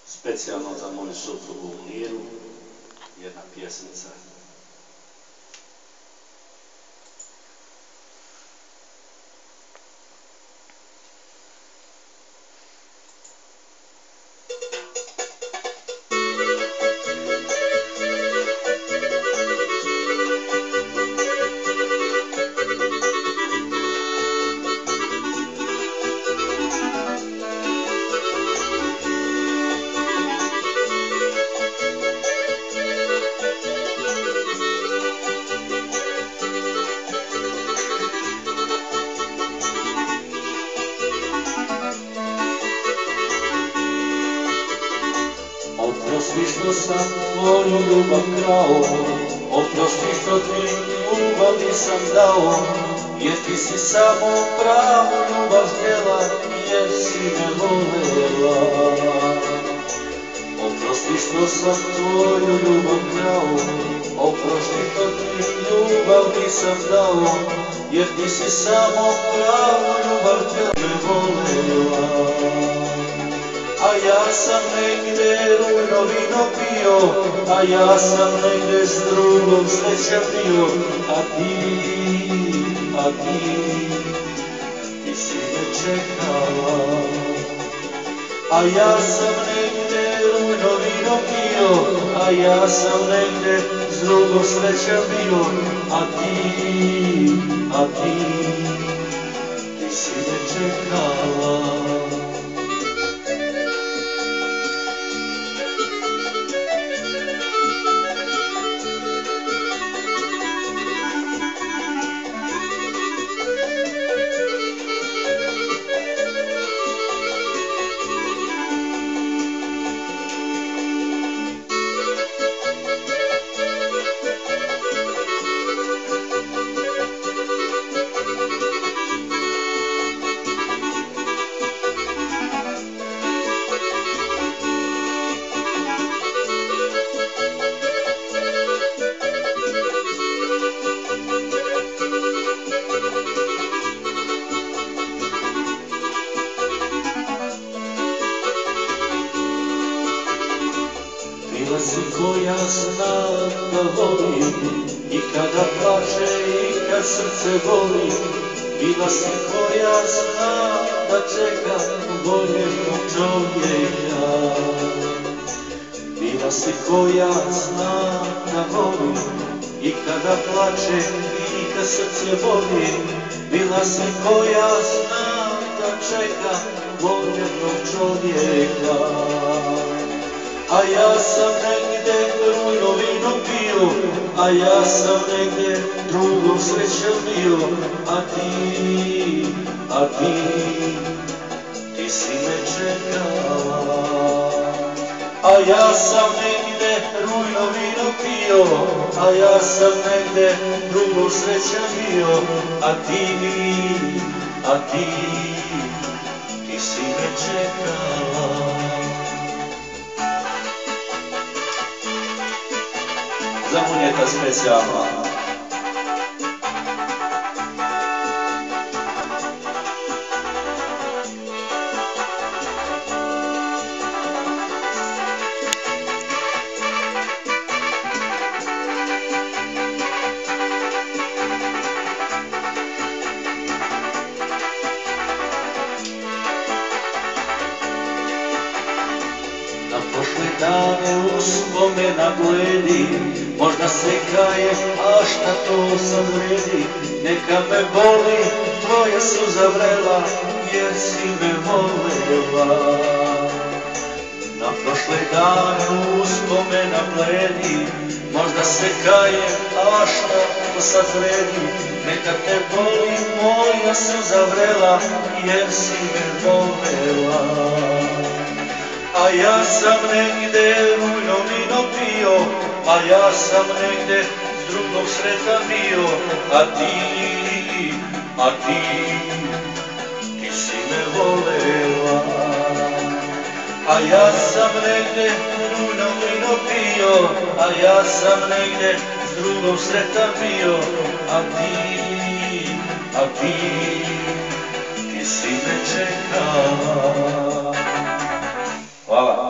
Specijalno za moju suprugu Miru, jedna pjesmica. Oprosti što sam tvoju ljubav krao, oprosti što ti ljubav nisam dao, jer ti si samo pravu ljubav htjela, jer si me volela. Oprosti što sam tvoju ljubav krao, oprosti što ti ljubav nisam dao, jer ti si samo pravu ljubav htjela, me volela. A ja sam negdje rujno vino pio, a ja sam negdje s drugom sreća bio, a ti si me čekala. A ja sam negdje rujno vino pio, a ja sam negdje s drugom sreća bio, a ti si me čekala. Bila si koja zna da voli i kada plače i kad srce boli. Bila si koja zna da čeka voljenog čovjeka. Bila si koja zna da voli i kada plače i kad srce boli. Bila si koja zna da čeka voljenog čovjeka. A ja sam negdje rujno vino pio, a ja sam negdje drugom srećan bio, a ti si me čekala. A ja sam negdje rujno vino pio, a ja sam negdje drugom srećan bio, a ti si me čekala. Za Munjeta specijalno. Na prošle dane uspomena bledi, možda se kaje, a šta to sad vredi? Neka me boli, tvoja suza vrela, jer si me volela. Na prošle dane uspomena bledi, možda se kaje, a šta to sad vredi? Neka te boli, moja suza vrela, jer si me volela. A ja sam negdje rujno vino pio, a ja sam negdje s drugom sretan bio, a ti si me volela. A ja sam negdje rujno vino pio, a ja sam negdje s drugom sretan bio, a ti si me čekala. Hvala.